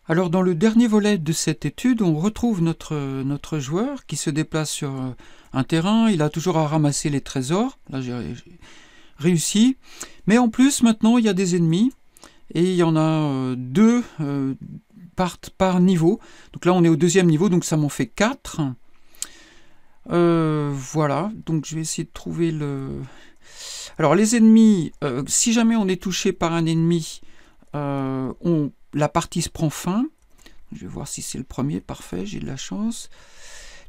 Alors dans le dernier volet de cette étude, on retrouve notre joueur qui se déplace sur un terrain, il a toujours à ramasser les trésors, là j'ai réussi, mais en plus maintenant il y a des ennemis, et il y en a deux par niveau, donc là on est au deuxième niveau, donc ça m'en fait 4. Voilà, donc je vais essayer de trouver le... Alors les ennemis, si jamais on est touché par un ennemi, la partie se prend fin. Je vais voir si c'est le premier, parfait, j'ai de la chance.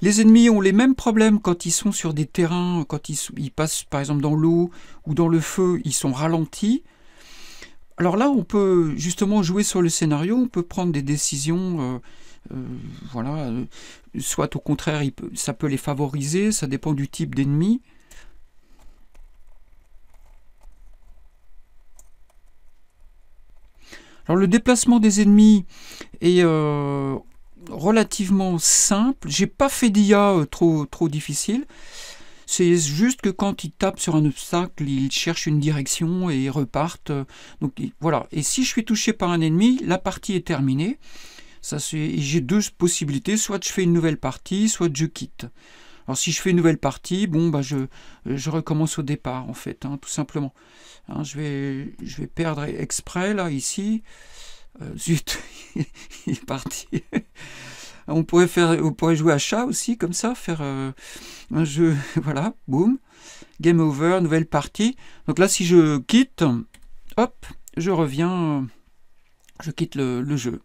Les ennemis ont les mêmes problèmes quand ils sont sur des terrains, quand ils passent par exemple dans l'eau ou dans le feu, ils sont ralentis. Alors là, on peut justement jouer sur le scénario, on peut prendre des décisions, voilà, soit au contraire, ça peut les favoriser, ça dépend du type d'ennemi. Alors le déplacement des ennemis est relativement simple. J'ai pas fait d'IA trop difficile. C'est juste que quand ils tapent sur un obstacle, ils cherchent une direction et ils repartent. Donc voilà. Et si je suis touché par un ennemi, la partie est terminée. J'ai deux possibilités. Soit je fais une nouvelle partie, soit je quitte. Alors si je fais une nouvelle partie, bon bah je recommence au départ en fait, hein, tout simplement. Hein, je vais perdre exprès là ici. Zut, il est parti. On pourrait jouer à chat aussi comme ça, faire un jeu, voilà, boum, game over, nouvelle partie. Donc là si je quitte, hop, je reviens, je quitte le jeu.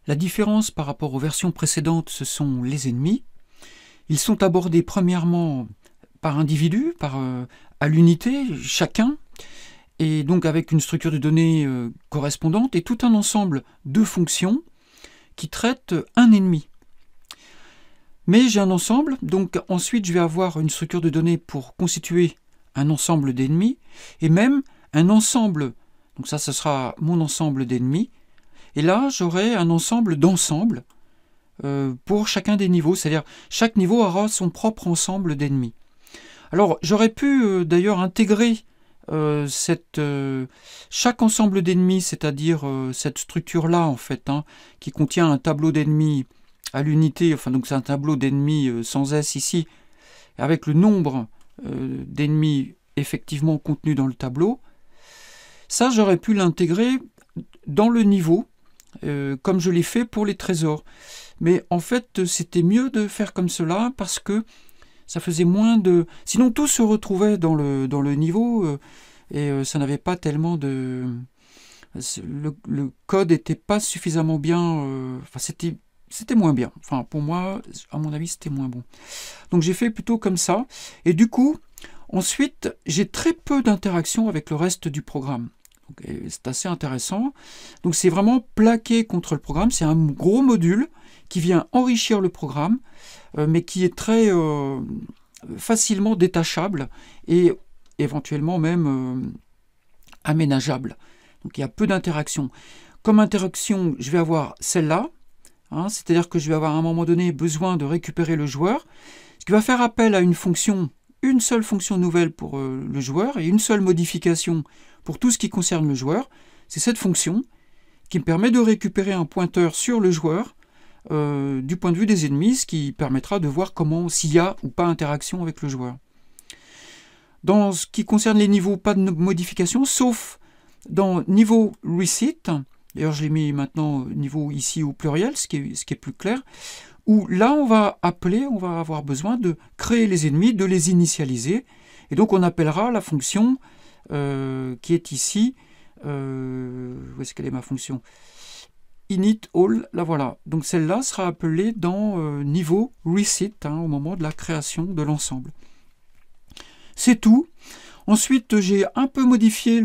La différence par rapport aux versions précédentes, ce sont les ennemis. Ils sont abordés premièrement par individu, à l'unité, chacun, et donc avec une structure de données correspondante, et tout un ensemble de fonctions qui traitent un ennemi. Mais j'ai un ensemble, donc ensuite je vais avoir une structure de données pour constituer un ensemble d'ennemis, et même un ensemble, donc ça ce sera mon ensemble d'ennemis, et là j'aurai un ensemble d'ensembles pour chacun des niveaux, c'est-à-dire chaque niveau aura son propre ensemble d'ennemis. Alors j'aurais pu d'ailleurs intégrer chaque ensemble d'ennemis, c'est-à-dire cette structure-là en fait, hein, qui contient un tableau d'ennemis à l'unité, enfin donc c'est un tableau d'ennemis sans S ici, avec le nombre d'ennemis effectivement contenus dans le tableau. Ça j'aurais pu l'intégrer dans le niveau, comme je l'ai fait pour les trésors. Mais en fait, c'était mieux de faire comme cela parce que ça faisait moins de... Sinon, tout se retrouvait dans le niveau et ça n'avait pas tellement de... Le code n'était pas suffisamment bien... Enfin, c'était moins bien. Enfin, pour moi, à mon avis, c'était moins bon. Donc, j'ai fait plutôt comme ça. Et du coup, ensuite, j'ai très peu d'interaction avec le reste du programme. C'est assez intéressant. Donc c'est vraiment plaqué contre le programme. C'est un gros module qui vient enrichir le programme, mais qui est très facilement détachable et éventuellement même aménageable. Donc il y a peu d'interactions. Comme interaction, je vais avoir celle-là, hein, c'est-à-dire que je vais avoir à un moment donné besoin de récupérer le joueur, ce qui va faire appel à une seule fonction nouvelle pour le joueur et une seule modification pour tout ce qui concerne le joueur. C'est cette fonction qui me permet de récupérer un pointeur sur le joueur du point de vue des ennemis, ce qui permettra de voir s'il y a ou pas interaction avec le joueur. Dans ce qui concerne les niveaux, pas de modification, sauf dans niveau reset, d'ailleurs je l'ai mis maintenant niveau ici au pluriel, ce qui est plus clair, où là on va avoir besoin de créer les ennemis, de les initialiser, et donc on appellera la fonction qui est ici, où est-ce qu'elle est ma fonction ? Init all, la voilà. Donc celle-là sera appelée dans niveau reset, hein, au moment de la création de l'ensemble. C'est tout. Ensuite, j'ai un peu modifié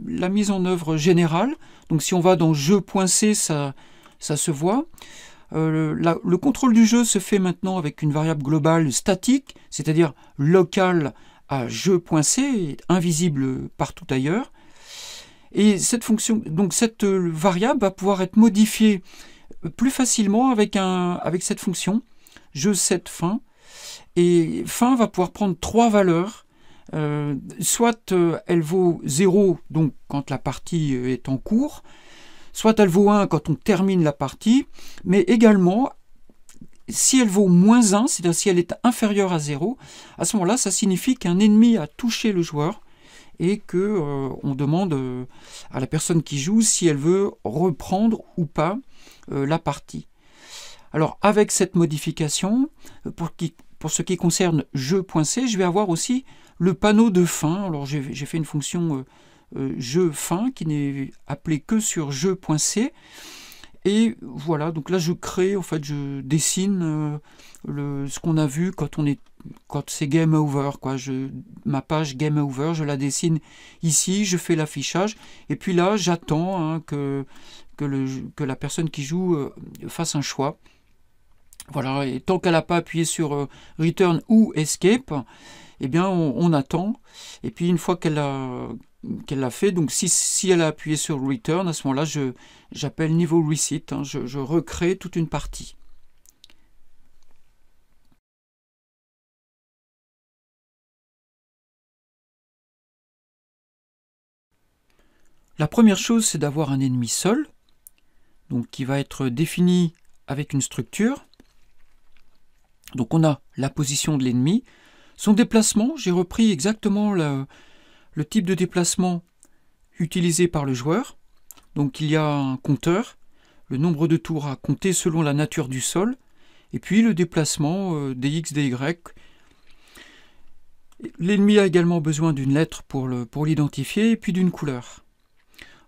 la mise en œuvre générale. Donc si on va dans jeu.c, ça se voit. Le contrôle du jeu se fait maintenant avec une variable globale statique, c'est-à-dire locale à jeu.c, invisible partout ailleurs. Et cette fonction, donc cette variable va pouvoir être modifiée plus facilement avec cette fonction jeu set fin. Et fin va pouvoir prendre 3 valeurs soit elle vaut 0 donc quand la partie est en cours, soit elle vaut 1 quand on termine la partie, mais également si elle vaut moins 1, c'est-à-dire si elle est inférieure à 0, à ce moment-là, ça signifie qu'un ennemi a touché le joueur et qu'on demande à la personne qui joue si elle veut reprendre ou pas la partie. Alors avec cette modification, pour ce qui concerne jeu.c, je vais avoir aussi le panneau de fin. Alors j'ai fait une fonction jeu fin qui n'est appelée que sur jeu.c. Et voilà, donc là je crée, en fait je dessine ce qu'on a vu quand c'est game over, quoi. Ma page game over, je la dessine ici, je fais l'affichage, et puis là j'attends que la personne qui joue fasse un choix. Voilà, et tant qu'elle n'a pas appuyé sur return ou escape, eh bien on attend, et puis une fois qu'elle l'a fait, donc si elle a appuyé sur return, à ce moment-là j'appelle niveau reset, je recrée toute une partie. La première chose, c'est d'avoir un ennemi seul, donc qui va être défini avec une structure. Donc on a la position de l'ennemi, son déplacement, j'ai repris exactement le type de déplacement utilisé par le joueur. Donc il y a un compteur, le nombre de tours à compter selon la nature du sol, et puis le déplacement des x, des y. L'ennemi a également besoin d'une lettre pour l'identifier, et puis d'une couleur.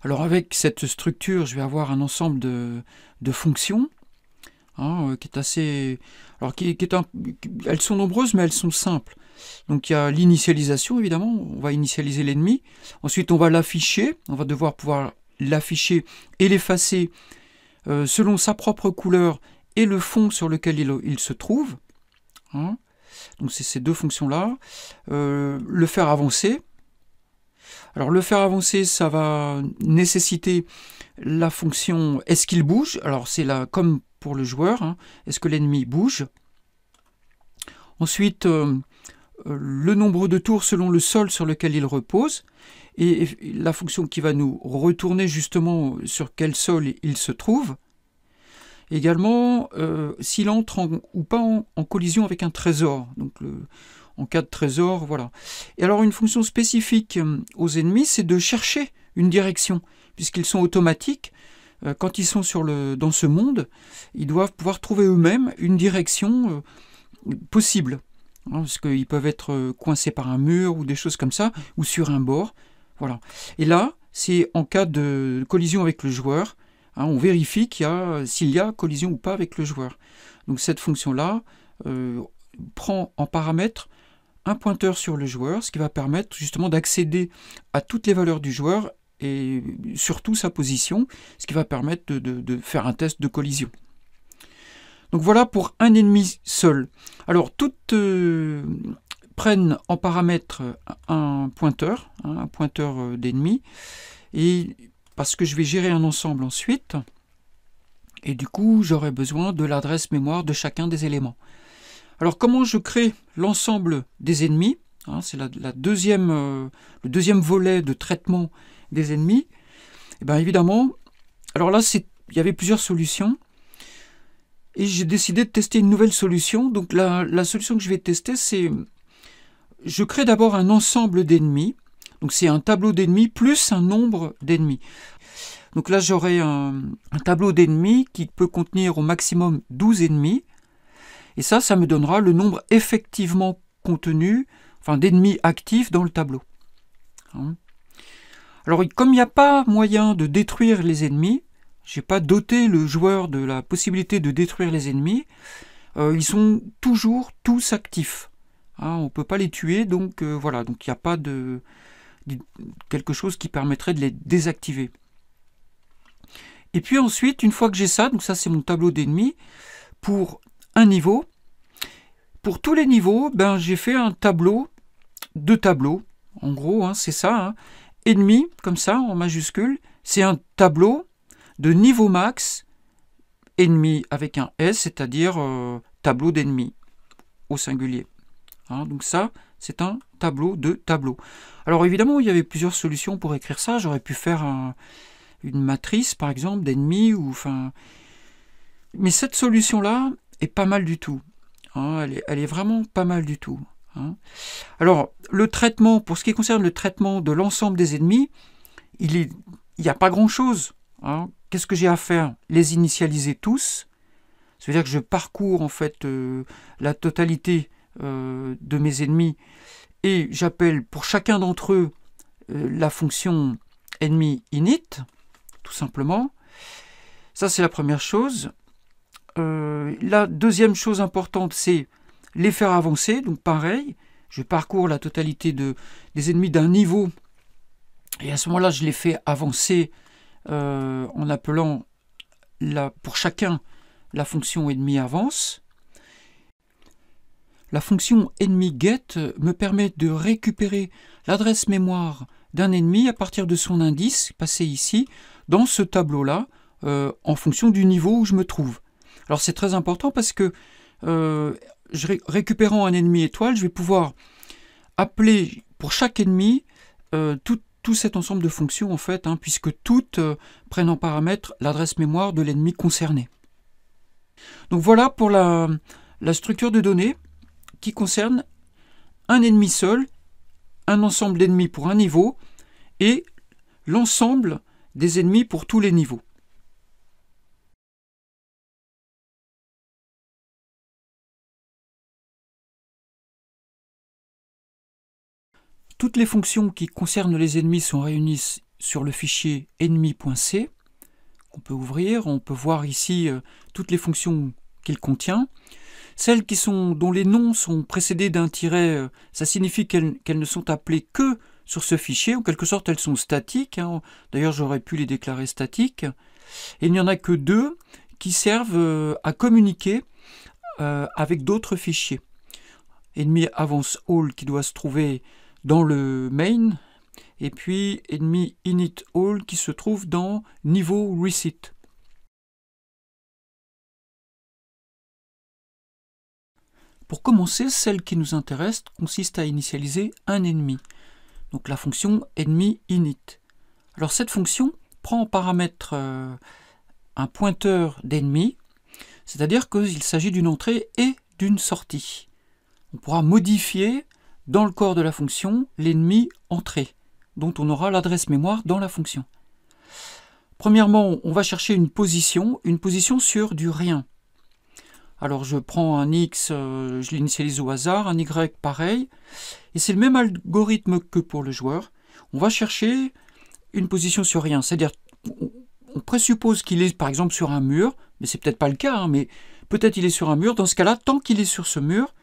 Alors avec cette structure, je vais avoir un ensemble de fonctions, qui est assez... Alors elles sont nombreuses, mais elles sont simples. Donc il y a l'initialisation, évidemment, on va initialiser l'ennemi. Ensuite, on va l'afficher, on va devoir pouvoir l'afficher et l'effacer selon sa propre couleur et le fond sur lequel il se trouve. Donc c'est ces deux fonctions-là. Le faire avancer. Alors le faire avancer, ça va nécessiter la fonction est-ce qu'il bouge. Alors c'est là comme pour le joueur, est-ce que l'ennemi bouge. Ensuite, le nombre de tours selon le sol sur lequel il repose, et la fonction qui va nous retourner justement sur quel sol il se trouve. Également, s'il entre ou pas en collision avec un trésor. Donc en cas de trésor, voilà. Et alors une fonction spécifique aux ennemis, c'est de chercher une direction, puisqu'ils sont automatiques. Quand ils sont dans ce monde, ils doivent pouvoir trouver eux-mêmes une direction possible. Parce qu'ils peuvent être coincés par un mur ou des choses comme ça, ou sur un bord. Voilà. Et là, c'est en cas de collision avec le joueur, on vérifie s'il y a collision ou pas avec le joueur. Donc cette fonction-là prend en paramètre un pointeur sur le joueur, ce qui va permettre justement d'accéder à toutes les valeurs du joueur et surtout sa position, ce qui va permettre de faire un test de collision. Donc voilà pour un ennemi seul. Alors toutes prennent en paramètre un pointeur d'ennemis, et parce que je vais gérer un ensemble ensuite, et du coup j'aurai besoin de l'adresse mémoire de chacun des éléments. Alors comment je crée l'ensemble des ennemis, c'est le deuxième volet de traitement des ennemis. Et bien évidemment, alors là il y avait plusieurs solutions, et j'ai décidé de tester une nouvelle solution. Donc la solution que je vais tester, c'est je crée d'abord un ensemble d'ennemis. Donc c'est un tableau d'ennemis plus un nombre d'ennemis. Donc là j'aurai un tableau d'ennemis qui peut contenir au maximum 12 ennemis. Et ça me donnera le nombre effectivement contenu, enfin d'ennemis actifs dans le tableau. Alors comme il n'y a pas moyen de détruire les ennemis, je n'ai pas doté le joueur de la possibilité de détruire les ennemis, ils sont toujours tous actifs. On ne peut pas les tuer, donc voilà, donc il n'y a pas quelque chose qui permettrait de les désactiver. Et puis ensuite, une fois que j'ai ça, donc ça c'est mon tableau d'ennemis, pour un niveau, pour tous les niveaux, j'ai fait un tableau, deux tableaux, en gros, c'est ça, ennemi, comme ça, en majuscule, c'est un tableau de niveau max, ennemi avec un S, c'est-à-dire tableau d'ennemis, au singulier. Hein, donc ça, c'est un tableau de tableaux. Alors évidemment, il y avait plusieurs solutions pour écrire ça. J'aurais pu faire une matrice, par exemple, d'ennemis, ou enfin. Mais cette solution-là est pas mal du tout. Hein, elle est vraiment pas mal du tout. Hein. Alors, le traitement, pour ce qui concerne le traitement de l'ensemble des ennemis, il n'y a pas grand-chose. Hein. Qu'est-ce que j'ai à faire? Les initialiser tous. Ça veut dire que je parcours en fait la totalité de mes ennemis et j'appelle pour chacun d'entre eux la fonction ennemi init, tout simplement. Ça, c'est la première chose. La deuxième chose importante, c'est les faire avancer. Donc pareil, je parcours la totalité des ennemis d'un niveau et à ce moment-là, je les fais avancer en appelant pour chacun la fonction ennemi avance. La fonction ennemi get me permet de récupérer l'adresse mémoire d'un ennemi à partir de son indice, passé ici, dans ce tableau-là, en fonction du niveau où je me trouve. Alors c'est très important parce que récupérant un ennemi étoile, je vais pouvoir appeler pour chaque ennemi tout cet ensemble de fonctions, en fait, hein, puisque toutes prennent en paramètre l'adresse mémoire de l'ennemi concerné. Donc voilà pour la structure de données qui concerne un ennemi seul, un ensemble d'ennemis pour un niveau et l'ensemble des ennemis pour tous les niveaux. Toutes les fonctions qui concernent les ennemis sont réunies sur le fichier ennemi.c. On peut ouvrir, on peut voir ici toutes les fonctions qu'il contient. Celles dont les noms sont précédés d'un tiret, ça signifie qu'elles ne sont appelées que sur ce fichier. En quelque sorte, elles sont statiques. Hein. D'ailleurs, j'aurais pu les déclarer statiques. Et il n'y en a que deux qui servent à communiquer avec d'autres fichiers. Ennemi avance all qui doit se trouver dans le main, et puis ennemi init all qui se trouve dans niveau receipt. Pour commencer, celle qui nous intéresse consiste à initialiser un ennemi, donc la fonction ennemi init. Alors cette fonction prend en paramètre un pointeur d'ennemi, c'est-à-dire qu'il s'agit d'une entrée et d'une sortie. On pourra modifier dans le corps de la fonction l'ennemi entrée, dont on aura l'adresse mémoire dans la fonction. Premièrement, on va chercher une position sur du rien. Alors je prends un X, je l'initialise au hasard, un Y pareil, et c'est le même algorithme que pour le joueur. On va chercher une position sur rien, c'est-à-dire on présuppose qu'il est par exemple sur un mur, mais c'est peut-être pas le cas, hein, mais peut-être il est sur un mur. Dans ce cas-là, tant qu'il est sur ce mur,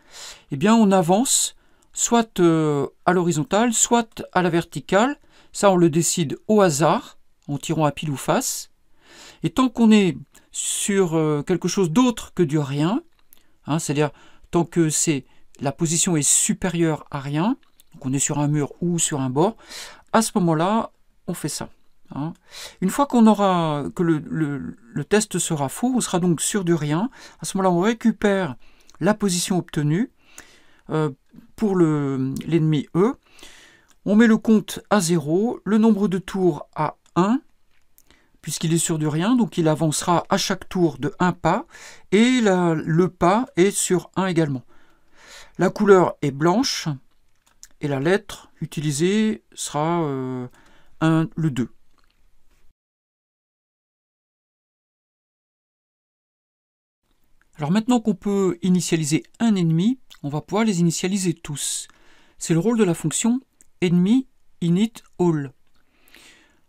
eh bien on avance soit à l'horizontale, soit à la verticale. Ça on le décide au hasard, en tirant à pile ou face. Et tant qu'on est sur quelque chose d'autre que du rien, hein, c'est-à-dire tant que la position est supérieure à rien, donc on est sur un mur ou sur un bord, à ce moment-là, on fait ça. Hein. Une fois que le test sera faux, on sera donc sur du rien. À ce moment-là, on récupère la position obtenue pour l'ennemi E. On met le compte à 0, le nombre de tours à 1, puisqu'il est sur du rien, donc il avancera à chaque tour de 1 pas, et le pas est sur 1 également. La couleur est blanche, et la lettre utilisée sera le 2. Alors maintenant qu'on peut initialiser un ennemi, on va pouvoir les initialiser tous. C'est le rôle de la fonction ennemi init all.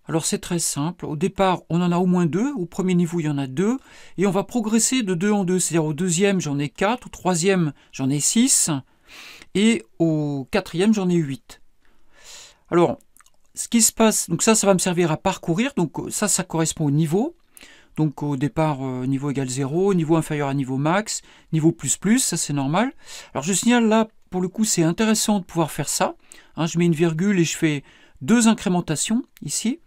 Alors c'est très simple, au départ on en a au moins 2, au premier niveau il y en a 2, et on va progresser de 2 en 2, c'est-à-dire au deuxième j'en ai 4, au troisième j'en ai 6, et au quatrième j'en ai 8. Alors, ce qui se passe, donc ça va me servir à parcourir, donc ça correspond au niveau, donc au départ niveau égale 0, niveau inférieur à niveau max, niveau plus, ça c'est normal. Alors je signale là, pour le coup c'est intéressant de pouvoir faire ça, hein, je mets une virgule et je fais 2 incrémentations ici.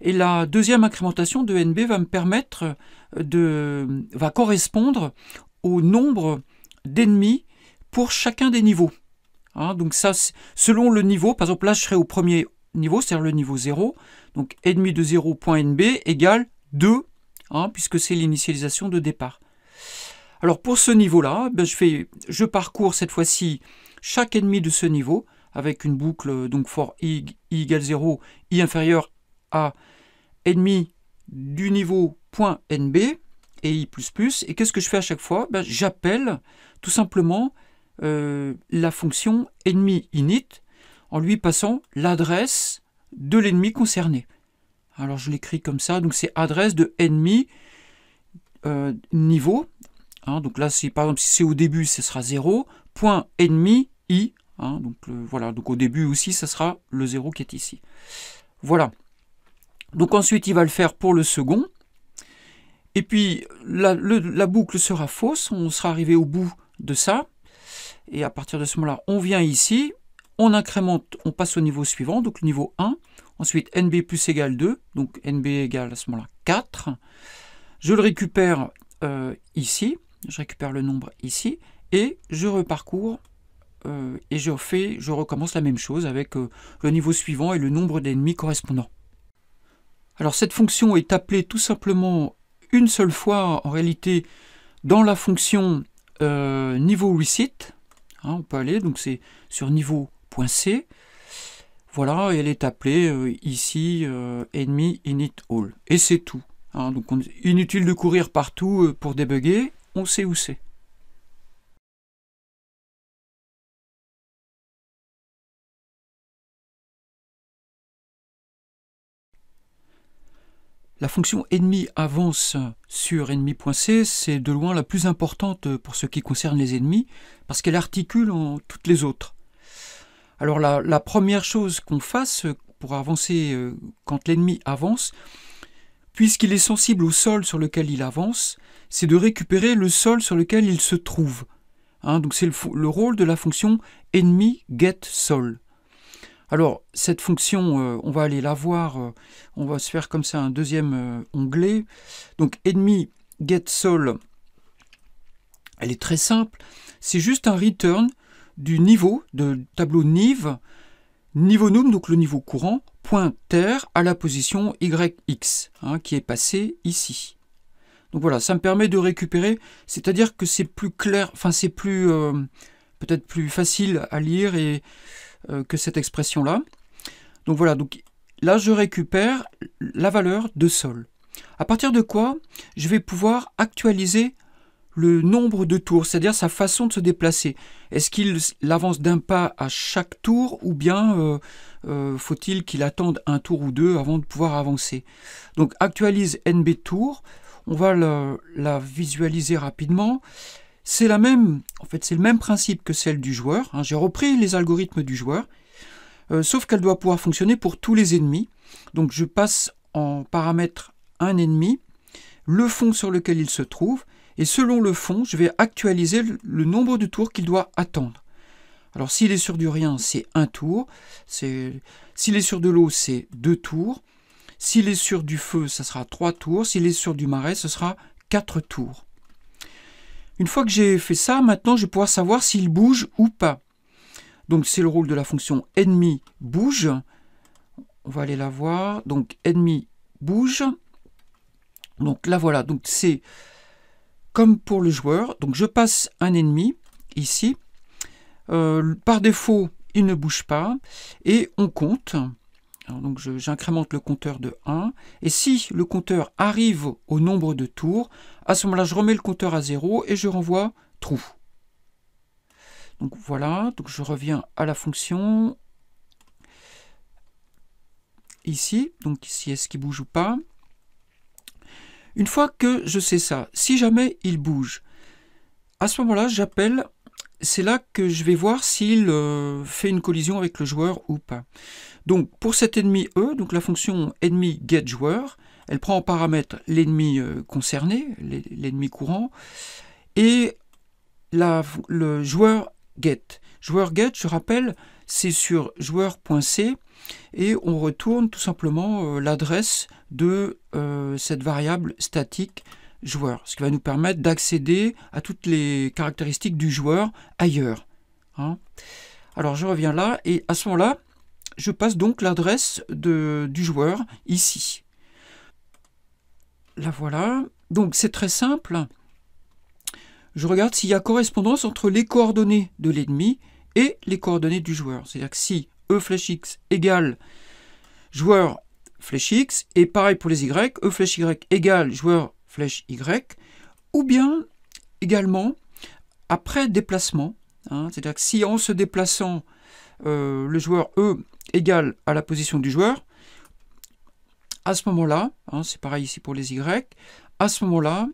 Et la deuxième incrémentation de NB va me permettre va correspondre au nombre d'ennemis pour chacun des niveaux. Hein, donc ça, selon le niveau, par exemple là je serai au premier niveau, c'est-à-dire le niveau 0, donc ennemi de 0.nb égale 2, hein, puisque c'est l'initialisation de départ. Alors pour ce niveau-là, ben, je parcours cette fois-ci chaque ennemi de ce niveau, avec une boucle donc for i égale 0, i inférieur à ennemi du niveau .nb et i++. Et qu'est-ce que je fais à chaque fois? Ben, j'appelle tout simplement la fonction ennemi init en lui passant l'adresse de l'ennemi concerné. Alors je l'écris comme ça, donc c'est adresse de ennemi niveau. Hein, donc là, par exemple, si c'est au début, ce sera 0, point ennemi i. Hein, donc voilà, donc au début aussi, ça sera le 0 qui est ici. Voilà. Donc ensuite, il va le faire pour le second. Et puis, la boucle sera fausse, on sera arrivé au bout de ça. Et à partir de ce moment-là, on vient ici, on incrémente, on passe au niveau suivant, donc le niveau 1. Ensuite, nb plus égale 2, donc nb égale à ce moment-là 4. Je le récupère ici, je récupère le nombre ici, et je reparcours, et je recommence la même chose avec le niveau suivant et le nombre d'ennemis correspondant. Alors cette fonction est appelée tout simplement une seule fois, en réalité, dans la fonction niveau reset. Hein, on peut aller, donc c'est sur niveau.c. Voilà, et elle est appelée ici ennemi init all. Et c'est tout. Hein, donc inutile de courir partout pour débugger, on sait où c'est. La fonction ennemi avance sur ennemi.c, c'est de loin la plus importante pour ce qui concerne les ennemis, parce qu'elle articule en toutes les autres. Alors la première chose qu'on fasse pour avancer quand l'ennemi avance, puisqu'il est sensible au sol sur lequel il avance, c'est de récupérer le sol sur lequel il se trouve. Hein, donc c'est le rôle de la fonction ennemi get sol. Alors, cette fonction, on va aller la voir, on va se faire comme ça un deuxième onglet. Donc, ennemi get sol, elle est très simple. C'est juste un return du niveau, de tableau niv, niveau num, donc le niveau courant, pointer à la position yx, hein, qui est passé ici. Donc voilà, ça me permet de récupérer, c'est-à-dire que c'est plus clair, enfin c'est plus peut-être plus facile à lire et que cette expression-là. Donc voilà, donc là je récupère la valeur de sol. À partir de quoi je vais pouvoir actualiser le nombre de tours, c'est-à-dire sa façon de se déplacer. Est-ce qu'il avance d'un pas à chaque tour ou bien faut-il qu'il attende un tour ou deux avant de pouvoir avancer? Donc actualise NB tour, on va la visualiser rapidement. C'est la même, en fait, c'est le même principe que celle du joueur. Hein. J'ai repris les algorithmes du joueur, sauf qu'elle doit pouvoir fonctionner pour tous les ennemis. Donc je passe en paramètre un ennemi, le fond sur lequel il se trouve, et selon le fond, je vais actualiser le nombre de tours qu'il doit attendre. Alors s'il est sur du rien, c'est un tour. S'il est sur de l'eau, c'est 2 tours. S'il est sur du feu, ça sera 3 tours. S'il est sur du marais, ce sera 4 tours. Une fois que j'ai fait ça, maintenant je vais pouvoir savoir s'il bouge ou pas. Donc c'est le rôle de la fonction ennemi bouge. On va aller la voir. Donc ennemi bouge. Donc là voilà, donc c'est comme pour le joueur. Donc je passe un ennemi ici. Par défaut, il ne bouge pas. Et on compte. Alors donc j'incrémente le compteur de 1. Et si le compteur arrive au nombre de tours, à ce moment-là, je remets le compteur à 0 et je renvoie true. Donc voilà, donc je reviens à la fonction. Ici, donc ici, est-ce qu'il bouge ou pas? Une fois que je sais ça, si jamais il bouge, à ce moment-là, j'appelle, c'est là que je vais voir s'il fait une collision avec le joueur ou pas. Donc pour cet ennemi E, donc la fonction ennemi get joueur, elle prend en paramètre l'ennemi concerné, l'ennemi courant, et le joueur get. Joueur get, je rappelle, c'est sur joueur.c, et on retourne tout simplement l'adresse de cette variable statique joueur, ce qui va nous permettre d'accéder à toutes les caractéristiques du joueur ailleurs. Hein. Alors je reviens là, et à ce moment-là, je passe donc l'adresse du joueur ici. La voilà. Donc c'est très simple. Je regarde s'il y a correspondance entre les coordonnées de l'ennemi et les coordonnées du joueur. C'est-à-dire que si E flèche X égale joueur flèche X, et pareil pour les Y, E flèche Y égale joueur flèche Y, ou bien également après déplacement. Hein, c'est-à-dire que si en se déplaçant, le joueur E égale à la position du joueur, à ce moment-là, hein, c'est pareil ici pour les Y, à ce moment-là,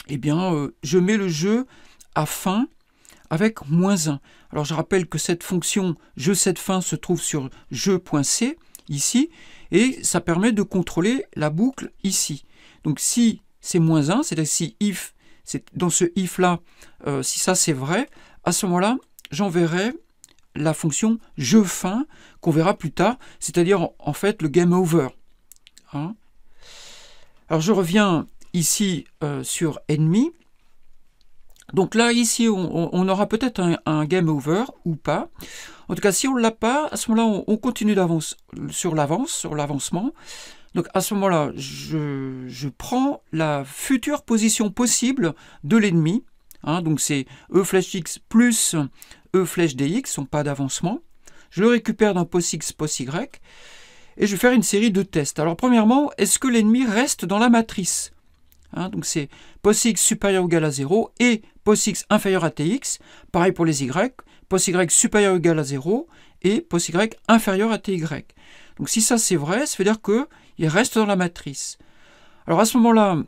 eh bien, je mets le jeu à fin avec -1. Alors je rappelle que cette fonction jeu set fin se trouve sur jeu.c ici, et ça permet de contrôler la boucle ici. Donc si c'est -1, c'est-à-dire si if, dans ce if là, si ça c'est vrai, à ce moment-là, j'enverrai la fonction jeu fin qu'on verra plus tard, c'est-à-dire en fait le game over. Hein. Alors je reviens ici sur ennemi. Donc là, ici, on aura peut-être un game over ou pas. En tout cas, si on ne l'a pas, à ce moment-là, on continue d'avance sur l'avancement. Donc à ce moment-là, je prends la future position possible de l'ennemi. Hein, donc c'est E flèche X plus E flèche DX, sont pas d'avancement. Je le récupère dans POSX, POSY, et je vais faire une série de tests. Alors premièrement, est-ce que l'ennemi reste dans la matrice? Hein, donc c'est POSX supérieur ou égal à 0 et POSX inférieur à TX. Pareil pour les Y, POSY supérieur ou égal à 0 et POSY inférieur à TY. Donc si ça c'est vrai, ça veut dire qu'il reste dans la matrice. Alors à ce moment-là,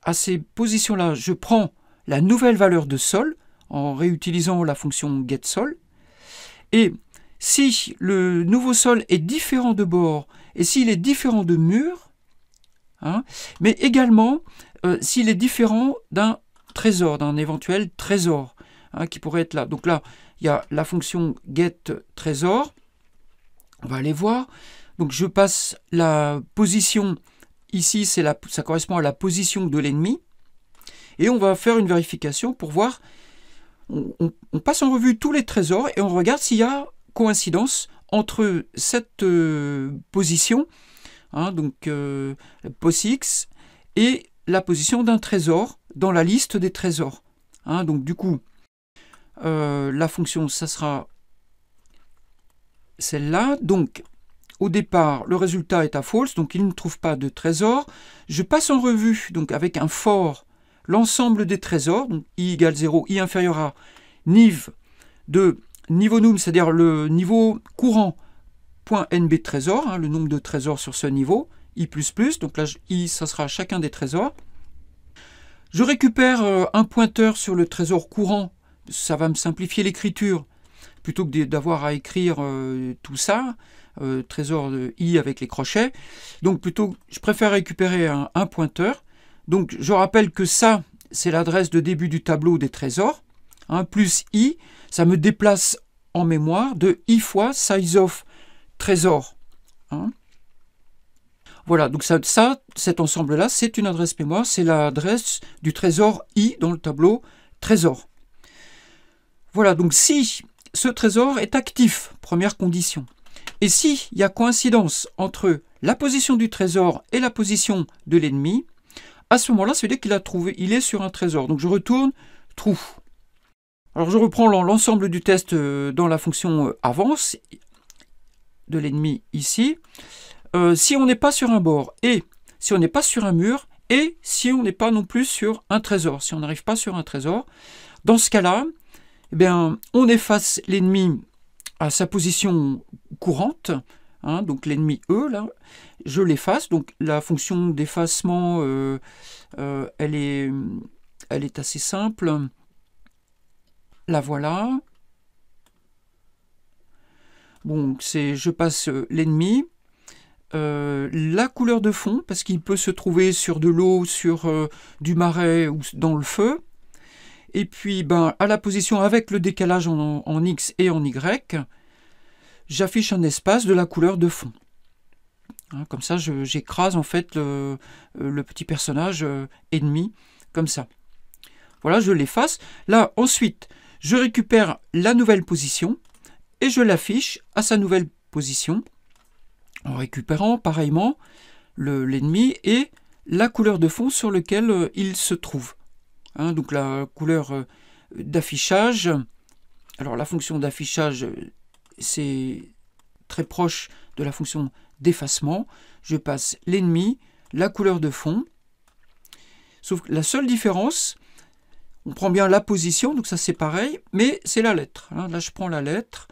à ces positions-là, je prends la nouvelle valeur de sol en réutilisant la fonction getSol. Et si le nouveau sol est différent de bord et s'il est différent de mur, hein, mais également s'il est différent d'un trésor, d'un éventuel trésor, hein, qui pourrait être là. Donc là, il y a la fonction getTrésor. On va aller voir. Donc je passe la position, ici ça correspond à la position de l'ennemi. Et on va faire une vérification pour voir. On passe en revue tous les trésors et on regarde s'il y a coïncidence entre cette position, hein, donc POSX, et la position d'un trésor dans la liste des trésors. Hein, donc du coup, la fonction, ça sera celle-là. Donc au départ, le résultat est à false, donc il ne trouve pas de trésor. Je passe en revue, donc avec un for, l'ensemble des trésors, donc i égale 0, i inférieur à niv de niveau num, c'est-à-dire le niveau courant, point nb trésor, hein, le nombre de trésors sur ce niveau, i++, donc là, i, ça sera chacun des trésors. Je récupère un pointeur sur le trésor courant, ça va me simplifier l'écriture, plutôt que d'avoir à écrire tout ça, trésor de i avec les crochets. Donc plutôt, je préfère récupérer un pointeur. Donc je rappelle que ça, c'est l'adresse de début du tableau des trésors, hein, plus i, ça me déplace en mémoire de i fois size of trésor. Hein. Voilà, donc cet ensemble-là, c'est une adresse mémoire, c'est l'adresse du trésor i dans le tableau trésor. Voilà, donc si ce trésor est actif, première condition, et s'il y a coïncidence entre la position du trésor et la position de l'ennemi, à ce moment-là, ça veut dire qu'il a trouvé, il est sur un trésor. Donc je retourne true. Alors je reprends l'ensemble du test dans la fonction avance de l'ennemi ici. Si on n'est pas sur un bord, et si on n'est pas sur un mur, et si on n'est pas non plus sur un trésor, si on n'arrive pas sur un trésor, dans ce cas-là, eh bien, on efface l'ennemi à sa position courante, hein, donc l'ennemi E, là, je l'efface. Donc la fonction d'effacement, elle est assez simple. La voilà. Bon, je passe l'ennemi. La couleur de fond, parce qu'il peut se trouver sur de l'eau, sur du marais ou dans le feu. Et puis, à la position avec le décalage en X et en Y, j'affiche un espace de la couleur de fond. Hein, comme ça, j'écrase en fait le petit personnage ennemi, comme ça. Voilà, je l'efface. Là, ensuite, je récupère la nouvelle position et je l'affiche à sa nouvelle position en récupérant pareillement l'ennemi et la couleur de fond sur laquelle il se trouve. Hein, donc la couleur d'affichage. Alors la fonction d'affichage, c'est très proche de la fonction d'effacement. Je passe l'ennemi, la couleur de fond. Sauf que la seule différence, on prend bien la position, donc ça c'est pareil, mais c'est la lettre. Hein. Là je prends la lettre.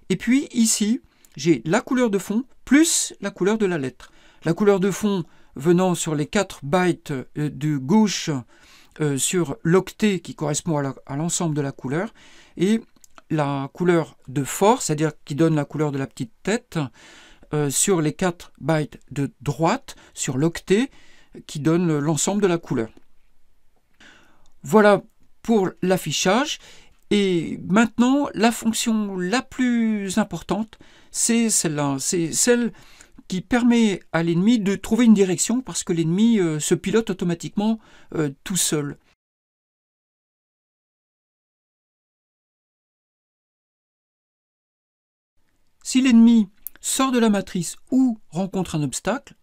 Et puis ici, j'ai la couleur de fond plus la couleur de la lettre. La couleur de fond venant sur les 4 bytes de gauche sur l'octet qui correspond à l'ensemble de la couleur. Et la couleur de fort, c'est-à-dire qui donne la couleur de la petite tête, sur les 4 bytes de droite, sur l'octet, qui donne l'ensemble de la couleur. Voilà pour l'affichage. Et maintenant, la fonction la plus importante, c'est celle-là. C'est celle qui permet à l'ennemi de trouver une direction parce que l'ennemi se pilote automatiquement tout seul. Si l'ennemi sort de la matrice ou rencontre un obstacle,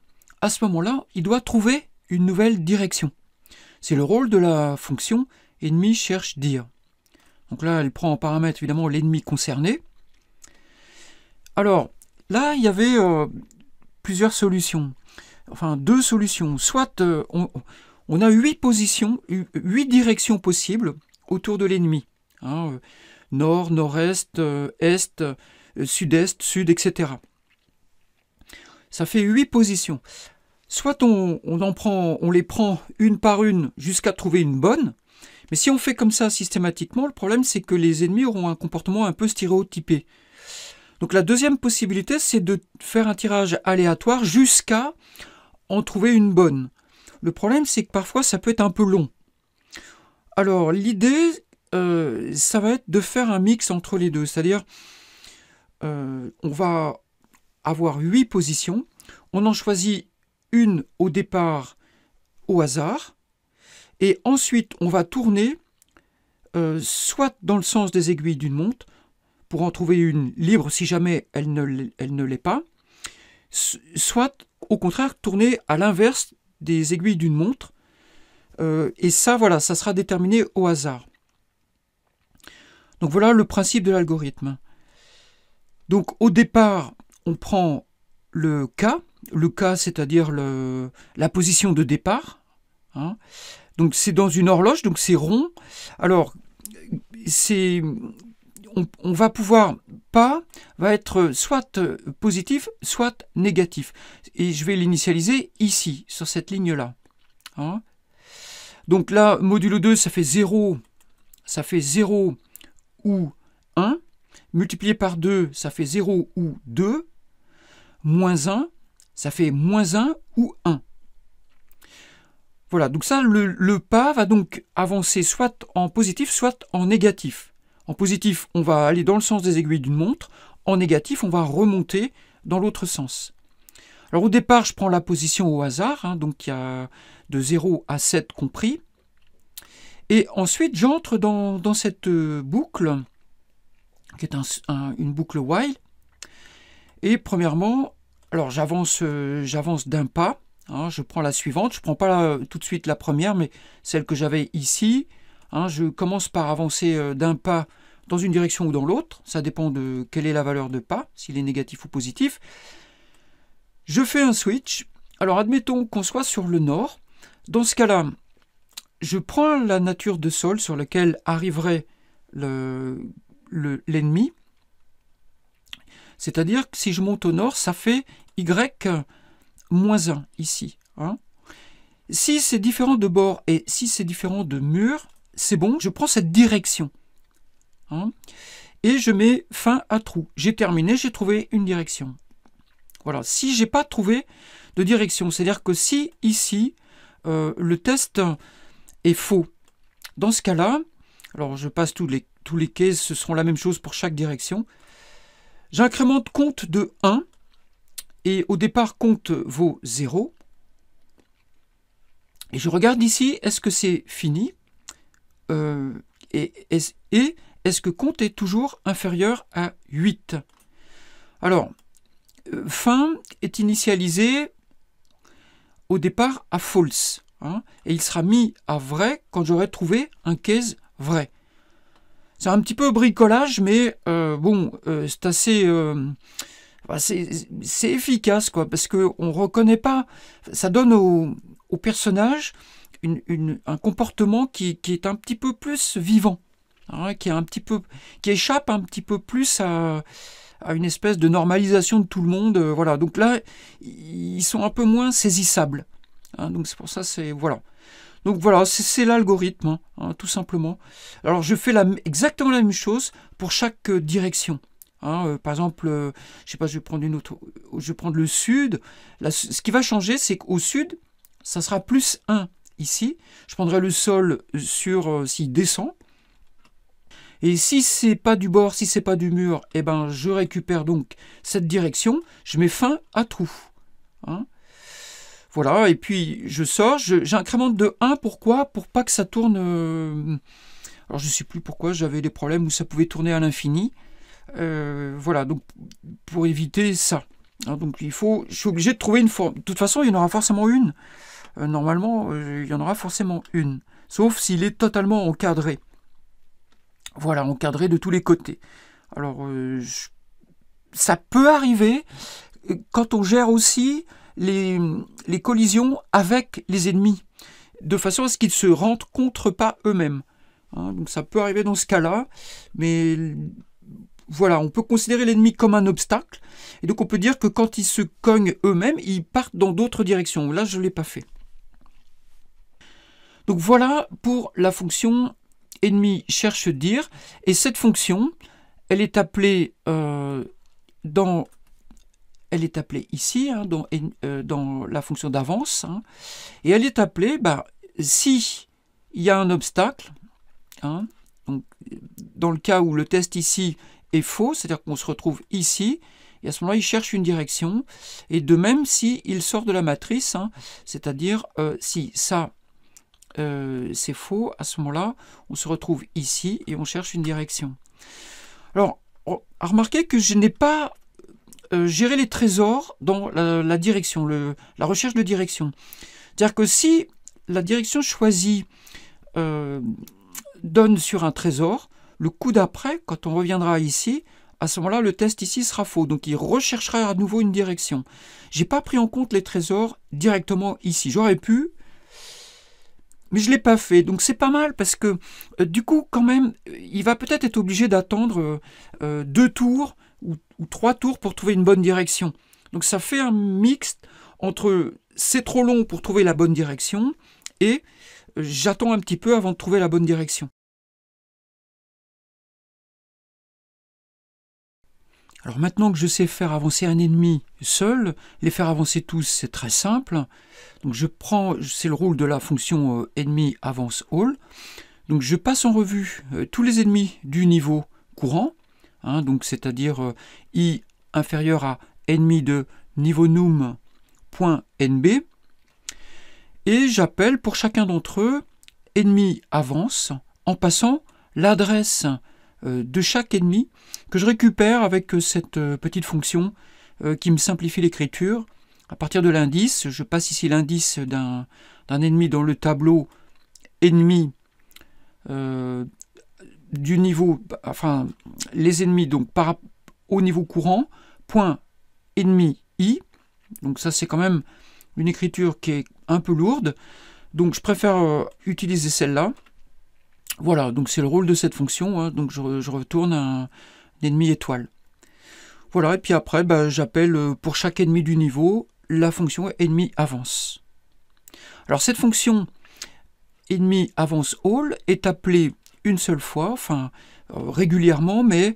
à ce moment-là, il doit trouver une nouvelle direction. C'est le rôle de la fonction ennemi cherche dir. Donc là, elle prend en paramètre évidemment l'ennemi concerné. Alors, là, il y avait plusieurs solutions. Enfin, 2 solutions. Soit on a 8 positions, 8 directions possibles autour de l'ennemi. Hein, nord, nord-est, est, sud-est, sud, etc. Ça fait 8 positions. Soit on les prend une par une jusqu'à trouver une bonne, mais si on fait comme ça systématiquement, le problème c'est que les ennemis auront un comportement un peu stéréotypé. Donc la deuxième possibilité, c'est de faire un tirage aléatoire jusqu'à en trouver une bonne. Le problème c'est que parfois ça peut être un peu long. Alors l'idée, ça va être de faire un mix entre les deux, c'est-à-dire on va avoir 8 positions, on en choisit une au départ au hasard, et ensuite on va tourner soit dans le sens des aiguilles d'une montre, pour en trouver une libre si jamais elle ne l'est pas, soit au contraire tourner à l'inverse des aiguilles d'une montre, et ça voilà, ça sera déterminé au hasard. Donc voilà le principe de l'algorithme. Donc au départ, on prend le K c'est-à-dire la position de départ. Hein. Donc c'est dans une horloge, donc c'est rond. Alors on va pouvoir va être soit positif, soit négatif. Et je vais l'initialiser ici, sur cette ligne-là. Hein. Donc là, modulo 2, ça fait 0 ou 1. Multiplié par 2, ça fait 0 ou 2. Moins 1, ça fait moins 1 ou 1. Voilà, donc ça, le pas va donc avancer soit en positif, soit en négatif. En positif, on va aller dans le sens des aiguilles d'une montre. En négatif, on va remonter dans l'autre sens. Alors au départ, je prends la position au hasard, hein, donc il y a de 0 à 7 compris. Et ensuite, j'entre dans cette boucle, qui est une boucle while. Et premièrement, alors j'avance d'un pas. Hein, je prends la suivante, je ne prends pas tout de suite la première, mais celle que j'avais ici. Hein, je commence par avancer d'un pas dans une direction ou dans l'autre. Ça dépend de quelle est la valeur de pas, s'il est négatif ou positif. Je fais un switch. Alors admettons qu'on soit sur le nord. Dans ce cas-là, je prends la nature de sol sur laquelle arriverait l'ennemi. C'est-à-dire que si je monte au nord, ça fait Y moins 1 ici. Hein. Si c'est différent de bord et si c'est différent de mur, c'est bon, je prends cette direction. Hein, et je mets fin à trou. J'ai terminé, j'ai trouvé une direction. Voilà, si je n'ai pas trouvé de direction, c'est-à-dire que si ici, le test est faux, dans ce cas-là, alors je passe tous les cases, ce seront la même chose pour chaque direction, j'incrémente compte de 1, et au départ compte vaut 0. Et je regarde ici, est-ce que c'est fini et est-ce que compte est toujours inférieur à 8? Alors, fin est initialisé au départ à false, hein, et il sera mis à vrai quand j'aurai trouvé un case vrai. C'est un petit peu bricolage, mais bon, c'est assez... c'est efficace, quoi, parce qu'on ne reconnaît pas... Ça donne au personnage un comportement qui est un petit peu plus vivant, hein, qui échappe un petit peu plus à une espèce de normalisation de tout le monde. Voilà. Donc là, ils sont un peu moins saisissables. Hein, donc c'est pour ça, voilà. Donc voilà, c'est l'algorithme, hein, tout simplement. Alors je fais exactement la même chose pour chaque direction. Hein, par exemple, je sais pas, je vais prendre une autre. Je vais prendre le sud. Là, ce qui va changer, c'est qu'au sud, ça sera plus 1 ici. Je prendrai le sol sur s'il descend. Et si c'est pas du bord, si c'est pas du mur, eh ben je récupère donc cette direction. Je mets fin à trou. Hein. Voilà, et puis je sors, j'incrémente de 1, pourquoi? Pour pas que ça tourne... alors je ne sais plus pourquoi, j'avais des problèmes où ça pouvait tourner à l'infini. Voilà, donc pour éviter ça. Hein, donc je suis obligé de trouver une forme. De toute façon, il y en aura forcément une. Normalement, il y en aura forcément une. Sauf s'il est totalement encadré. Voilà, encadré de tous les côtés. Alors, ça peut arriver quand on gère aussi les collisions avec les ennemis, de façon à ce qu'ils ne se rencontrent pas eux-mêmes. Hein, donc ça peut arriver dans ce cas-là, mais voilà, on peut considérer l'ennemi comme un obstacle, et donc on peut dire que quand ils se cognent eux-mêmes, ils partent dans d'autres directions. Là, je ne l'ai pas fait. Donc voilà pour la fonction ennemi cherche dire, et cette fonction, elle est appelée elle est appelée ici, hein, dans la fonction d'avance, hein, et elle est appelée, si il y a un obstacle, hein, donc, dans le cas où le test ici est faux, c'est-à-dire qu'on se retrouve ici, et à ce moment-là, il cherche une direction, et de même si il sort de la matrice, hein, c'est-à-dire si ça c'est faux, à ce moment-là, on se retrouve ici, et on cherche une direction. Alors, remarquez que je n'ai pas gérer les trésors dans la direction, la recherche de direction. C'est-à-dire que si la direction choisie donne sur un trésor, le coup d'après, quand on reviendra ici, à ce moment-là, le test ici sera faux. Donc il recherchera à nouveau une direction. Je n'ai pas pris en compte les trésors directement ici. J'aurais pu, mais je ne l'ai pas fait. Donc c'est pas mal parce que du coup, quand même, il va peut-être être obligé d'attendre 2 tours ou 3 tours pour trouver une bonne direction. Donc ça fait un mixte entre c'est trop long pour trouver la bonne direction et j'attends un petit peu avant de trouver la bonne direction. Alors maintenant que je sais faire avancer un ennemi seul, les faire avancer tous, c'est très simple. Donc c'est le rôle de la fonction ennemi avance all. Donc je passe en revue tous les ennemis du niveau courant, hein, donc c'est-à-dire i inférieur à ennemi de niveau num.nb, et j'appelle pour chacun d'entre eux ennemi avance en passant l'adresse de chaque ennemi que je récupère avec cette petite fonction qui me simplifie l'écriture. À partir de l'indice, je passe ici l'indice d'un ennemi dans le tableau ennemi du niveau, enfin les ennemis donc au niveau courant, point ennemi i. Donc ça c'est quand même une écriture qui est un peu lourde, donc je préfère utiliser celle-là. Voilà, donc c'est le rôle de cette fonction, hein, donc je retourne un ennemi étoile. Voilà, et puis après, j'appelle pour chaque ennemi du niveau la fonction ennemi avance. Alors cette fonction ennemi avance all est appelée une seule fois, enfin régulièrement, mais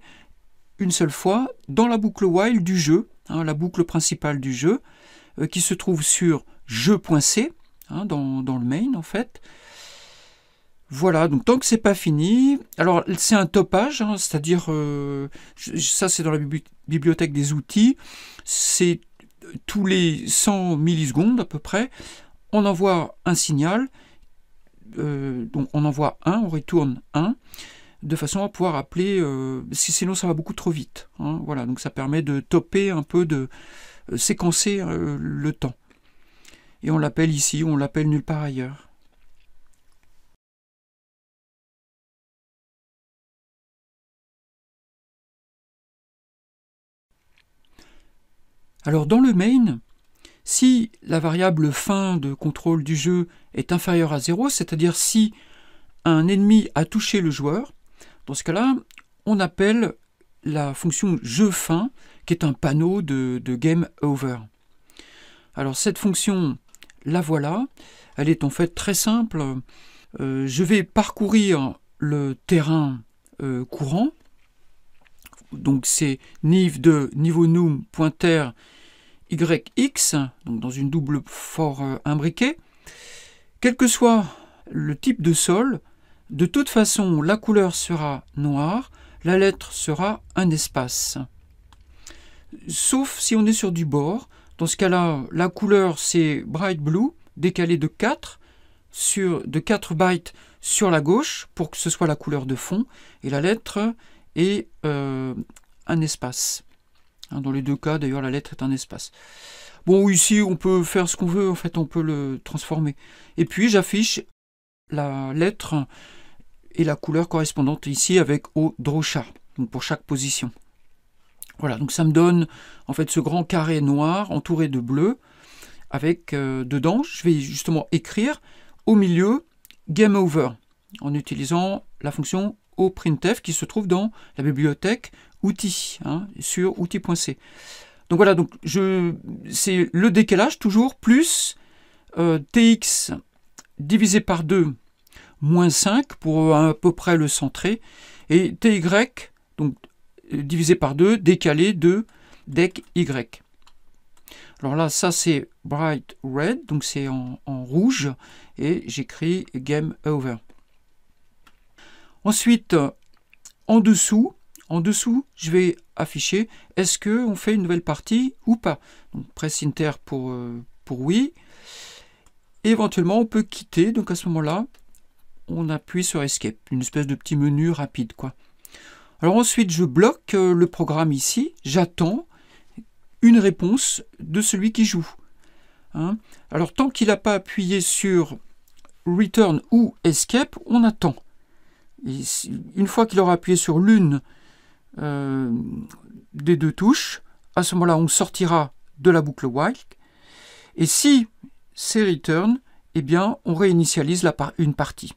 une seule fois dans la boucle while du jeu, hein, la boucle principale du jeu, qui se trouve sur jeu.c, hein, dans le main en fait. Voilà, donc tant que c'est pas fini, alors c'est un topage, hein, c'est-à-dire, ça c'est dans la bibliothèque des outils, c'est tous les 100 millisecondes à peu près, on envoie un signal, donc on envoie 1, on retourne 1, de façon à pouvoir appeler, sinon ça va beaucoup trop vite. Hein, voilà, donc ça permet de topper un peu, de séquencer le temps. Et on l'appelle ici, on l'appelle nulle part ailleurs. Alors dans le main, si la variable fin de contrôle du jeu est inférieure à 0, c'est-à-dire si un ennemi a touché le joueur, dans ce cas-là, on appelle la fonction jeu fin, qui est un panneau de game over. Alors cette fonction, la voilà, elle est en fait très simple. Je vais parcourir le terrain courant, donc c'est niv de niveau num pointer yx, donc dans une double for imbriquée. Quel que soit le type de sol, de toute façon la couleur sera noire, la lettre sera un espace. Sauf si on est sur du bord. Dans ce cas-là, la couleur c'est bright blue, décalé de 4 bytes sur la gauche pour que ce soit la couleur de fond, et la lettre est un espace. Dans les deux cas, d'ailleurs, la lettre est un espace. Bon, ici, on peut faire ce qu'on veut, en fait, on peut le transformer. Et puis, j'affiche la lettre et la couleur correspondante ici avec au drawchart, donc pour chaque position. Voilà, donc ça me donne, en fait, ce grand carré noir entouré de bleu, avec dedans, je vais justement écrire au milieu game over, en utilisant la fonction oprintf qui se trouve dans la bibliothèque outils, sur outils.c. Donc voilà, donc c'est le décalage toujours plus tx divisé par 2 moins 5 pour à peu près le centrer, et ty donc divisé par 2 décalé de dec y. Alors là, ça c'est bright red, donc c'est en rouge, et j'écris game over. Ensuite, en dessous, je vais afficher est-ce qu'on fait une nouvelle partie ou pas. Donc presse Enter pour oui. Et éventuellement, on peut quitter. Donc à ce moment-là, on appuie sur Escape, une espèce de petit menu rapide, quoi. Alors ensuite, je bloque le programme ici. J'attends une réponse de celui qui joue. Alors tant qu'il n'a pas appuyé sur Return ou Escape, on attend. Et une fois qu'il aura appuyé sur l'une des deux touches, à ce moment-là, on sortira de la boucle while. Et si c'est return, eh bien, on réinitialise une partie.